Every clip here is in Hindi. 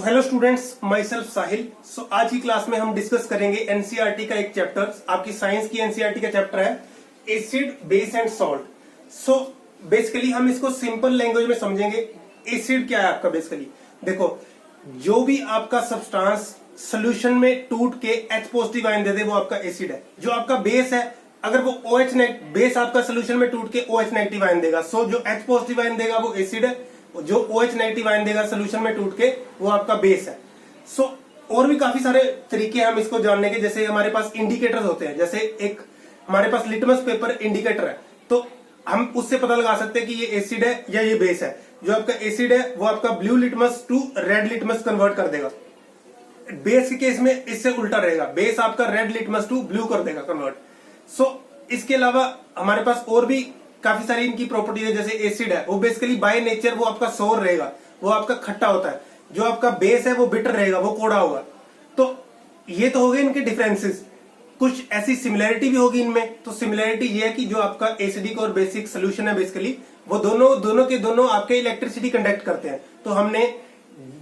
हेलो स्टूडेंट्स, माई सेल्फ साहिल। आज की क्लास में हम डिस्कस करेंगे एनसीईआरटी का एक चैप्टर, आपकी साइंस की एनसीईआरटी का चैप्टर है acid, base and salt. Basically हम इसको सिंपल लैंग्वेज में समझेंगे। एसिड क्या है आपका? बेसिकली देखो, जो भी आपका सब्सटेंस सोल्यूशन में टूट के H पॉजिटिव आयन दे दे वो आपका एसिड है। जो आपका बेस है, अगर वो OH नेगेटिव, बेस आपका सोल्यूशन में टूट के OH नेगेटिव आयन देगा, जो H पॉजिटिव आयन देगा वो एसिड है, जो OH नेगेटिव आयन देगा सोल्यूशन में टूट के वो आपका बेस है। और भी काफी सारे तरीके हैं हम इसको जानने के। जैसे हमारे पास इंडिकेटर्स होते हैं, जैसे एक हमारे पास लिटमस पेपर इंडिकेटर है, तो हम उससे पता लगा सकते हैं कि ये एसिड है या ये बेस है। जो आपका एसिड है वो आपका blue litmus to red litmus convert कर देगा। बेस के केस में इससे उल्टा रहेगा, बेस आपका रेड लिटमस टू ब्लू कर देगा कन्वर्ट। इसके अलावा हमारे पास और भी काफी सारी इनकी प्रॉपर्टी है। जैसे एसिड है वो बेसिकली बाय नेचर वो आपका सोर रहेगा, वो आपका खट्टा होता है। जो आपका बेस है वो बिटर रहेगा, वो कोड़ा होगा। तो ये तो हो गए इनके डिफरेंसेस। कुछ ऐसी सिमिलैरिटी भी होगी इनमें। तो सिमिलैरिटी ये है कि जो आपका एसिडिक और बेसिक सोल्यूशन है, बेसिकली वो दोनों के दोनों आपके इलेक्ट्रिसिटी कंडक्ट करते हैं। तो हमने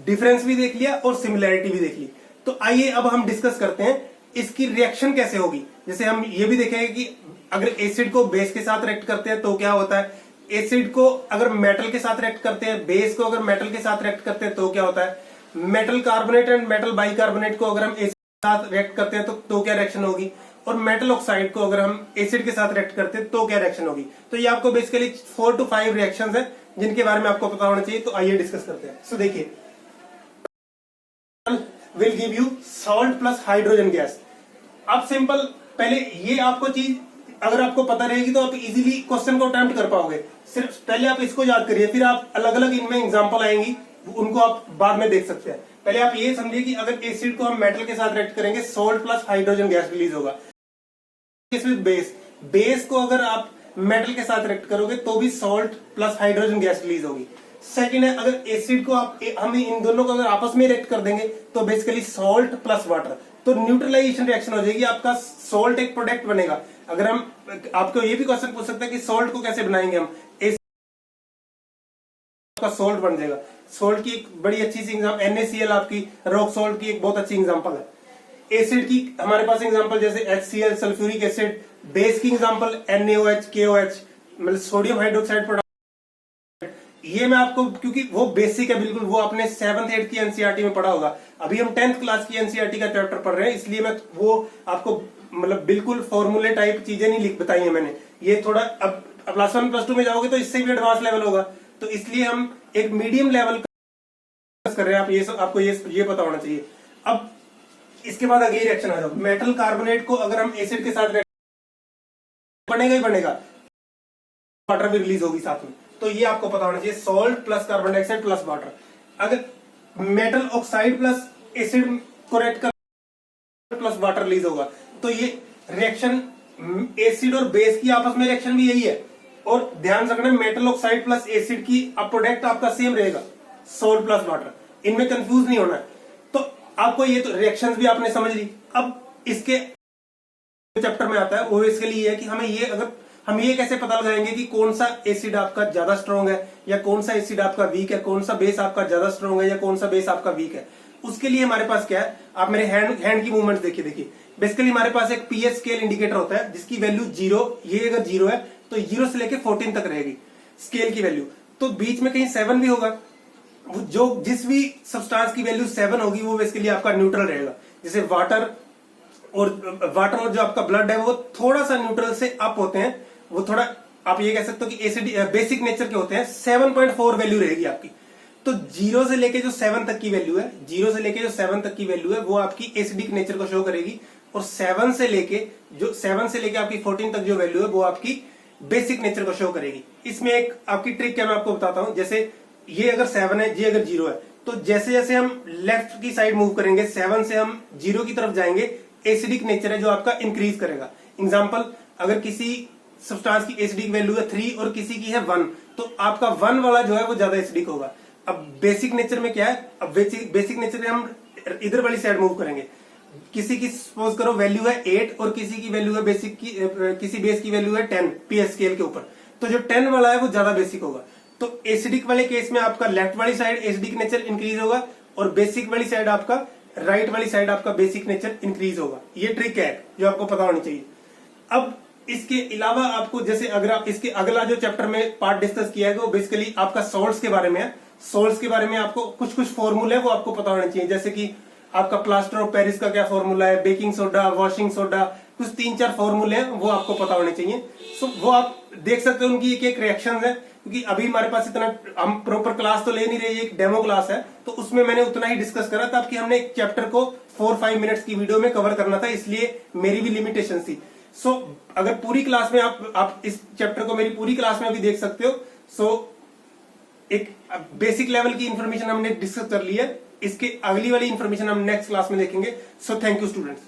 डिफरेंस भी देख लिया और सिमिलैरिटी भी देख ली। तो आइए अब हम डिस्कस करते हैं इसकी रिएक्शन कैसे होगी। जैसे हम ये भी देखेंगे कि अगर एसिड को बेस के साथ रिएक्ट करते हैं तो क्या होता है, एसिड को अगर मेटल के साथ रिएक्ट करते हैं, बेस को अगर मेटल के साथ रिएक्ट करते हैं तो क्या होता है, metal carbonate and metal bicarbonate को अगर हम एसिड के साथ रिएक्ट करते हैं तो क्या रिएक्शन होगी, और मेटल ऑक्साइड को अगर हम एसिड के साथ रिएक्ट करते हैं तो क्या रिएक्शन होगी। तो ये आपको बेसिकली 4 to 5 रिएक्शंस हैं जिनके बारे में आपको पता होना चाहिए। तो आइए डिस्कस करते हैं। देखिए, will give you salt plus hydrogen gas. अब सिंपल, पहले ये आपको चीज अगर आपको पता रहेगी तो आप इजीली क्वेश्चन को अटेम्प्ट कर पाओगे। सिर्फ पहले आप इसको याद करिए, फिर आप अलग अलग इनमें एग्जांपल आएंगी, उनको आप बाद में देख सकते हैं। पहले आप ये समझिए कि अगर एसिड को हम मेटल के साथ रिएक्ट करेंगे, salt plus hydrogen gas release होगा। बेस को अगर आप मेटल के साथ रिएक्ट करोगे तो भी salt plus hydrogen gas release होगी। सेकेंड है, अगर एसिड को हम इन दोनों को अगर आपस में रिएक्ट कर देंगे तो बेसिकली सॉल्ट प्लस वाटर, तो न्यूट्रलाइजेशन रिएक्शन हो जाएगी। आपका सॉल्ट एक प्रोडक्ट बनेगा। अगर हम आपको ये भी क्वेश्चन पूछ सकते हैं कि सॉल्ट को कैसे बनाएंगे हम, का सॉल्ट बन जाएगा। सॉल्ट की एक बड़ी अच्छी सी एग्जांपल NaCl, आपकी रॉक सॉल्ट की एक बहुत अच्छी एग्जांपल है। एसिड की हमारे पास एग्जांपल जैसे HCl सल्फ्यूरिक एसिड। बेस की एग्जांपल NaOH, KOH, मतलब सोडियम हाइड्रोक्साइड प्रोडक्ट। ये मैं आपको, क्योंकि वो बेसिक है बिल्कुल, वो आपने 7th 8th की एनसीईआरटी में पढ़ा होगा। अभी हम 10th क्लास की एनसीईआरटी का चैप्टर पढ़ रहे हैं, इसलिए मैं वो आपको मतलब बिल्कुल फॉर्मूले टाइप चीजें नहीं बताई है मैंने। ये थोड़ा अब प्लस 1 प्लस 2 में जाओगे तो इससे भी एडवांस लेवल होगा। तो इसलिए हम एक मीडियम लेवल का कर रहे हैं। आपको ये पता होना चाहिए। अब इसके बाद अगली रिएक्शन आ जाओ। मेटल कार्बोनेट को अगर हम एसिड के साथ बनेगा ही बनेगा, वाटर भी रिलीज होगी साथ में। तो ये आपको पता होना चाहिए, salt plus carbon dioxide plus water. अगर मेटल ऑक्साइड प्लस एसिड को रिएक्ट कर प्लस वाटर रिलीज होगा। तो ये रिएक्शन एसिड और बेस की आपस में रिएक्शन भी यही है। और ध्यान रखना, मेटल ऑक्साइड प्लस एसिड की अब प्रोडक्ट आपका सेम रहेगा, सॉल्ट प्लस वाटर। इनमें कंफ्यूज नहीं होना है। तो आपको ये तो रिएक्शंस भी आपने समझ ली। अब इसके चैप्टर में आता है वो इसके लिए है कि हम ये कैसे पता लगाएंगे कि कौन सा एसिड आपका ज्यादा स्ट्रॉन्ग है या कौन सा एसिड आपका वीक है, कौन सा बेस आपका ज्यादा स्ट्रॉन्ग है या कौन सा बेस आपका वीक है। उसके लिए हमारे पास क्या है, आप मेरे हैंड की मूवमेंट देखिए। बेसिकली हमारे पास एक पीएच स्केल इंडिकेटर होता है जिसकी वैल्यू 0, ये अगर 0 है तो 0 से लेके 14 तक रहेगी स्केल की वैल्यू। तो बीच में कहीं 7 भी होगा। जो जिस भी सब्सटेंस की वैल्यू 7 होगी वो बेसिकली आपका न्यूट्रल रहेगा। जैसे वाटर और जो आपका ब्लड है वो थोड़ा सा न्यूट्रल से अप होते हैं, वो थोड़ा आप ये कह सकते हो कि एसिड बेसिक नेचर के होते हैं। 7.4 वैल्यू रहेगी आपकी। तो 0 से लेके जो 7 तक की वैल्यू है, 0 से लेके जो 7 तक की वैल्यू है वो आपकी एसिडिक नेचर को शो करेगी। और 7 से लेके आपकी 14 तक जो वैल्यू है वो आपकी बेसिक नेचर को शो करेगी। इसमें एक आपकी ट्रिक क्या मैं आपको बताता हूं। जैसे ये अगर 7 है, ये अगर 0 है, तो जैसे जैसे हम लेफ्ट की साइड मूव करेंगे, 7 से हम 0 की तरफ जाएंगे, एसिडिक नेचर है जो आपका इंक्रीज करेगा। एग्जाम्पल, अगर किसी सब्सटेंस की एसिडिक वैल्यू है 3 और किसी की है 1, तो आपका 1 वाला जो है वो ज्यादा एसिडिक होगा। अब बेसिक नेचर में क्या है, अब बेसिक नेचर में हम इधर वाली साइड मूव करेंगे। किसी की सपोज करो वैल्यू है 8 और किसी की वैल्यू है किसी बेस की वैल्यू है 10 पीएच स्केल के ऊपर, तो जो 10 वाला है वो ज्यादा बेसिक होगा। तो एसिडिक वाले केस में आपका लेफ्ट वाली साइड एसिडिक नेचर इंक्रीज होगा और बेसिक वाली साइड आपका राइट वाली साइड आपका बेसिक नेचर इंक्रीज होगा। ये ट्रिक है जो आपको पता होनी चाहिए। अब इसके अलावा आपको जैसे अगर आप इसके अगला जो चैप्टर में पार्ट डिस्कस किया है वो बेसिकली आपका सॉल्ट्स के बारे में है। सॉल्ट्स के बारे में आपको कुछ कुछ फॉर्मूले वो आपको पता होने चाहिए, जैसे कि आपका प्लास्टर ऑफ पेरिस का क्या फॉर्मूला है, बेकिंग सोडा, वॉशिंग सोडा, कुछ 3-4 फॉर्मूले हैं वो आपको पता होने चाहिए। सो वो आप देख सकते हो, उनकी एक एक रिएक्शन है, क्योंकि अभी हमारे पास इतना हम प्रॉपर क्लास तो ले नहीं रहे, एक डेमो क्लास है, तो उसमें मैंने उतना ही डिस्कस करा था कि हमने एक चैप्टर को 4-5 मिनट्स की वीडियो में कवर करना था, इसलिए मेरी भी लिमिटेशन थी। सो अगर पूरी क्लास में आप इस चैप्टर को मेरी पूरी क्लास में भी देख सकते हो। सो एक बेसिक लेवल की इंफॉर्मेशन हमने डिस्कस कर ली है, इसके अगली वाली इंफॉर्मेशन हम नेक्स्ट क्लास में देखेंगे। So thank you students.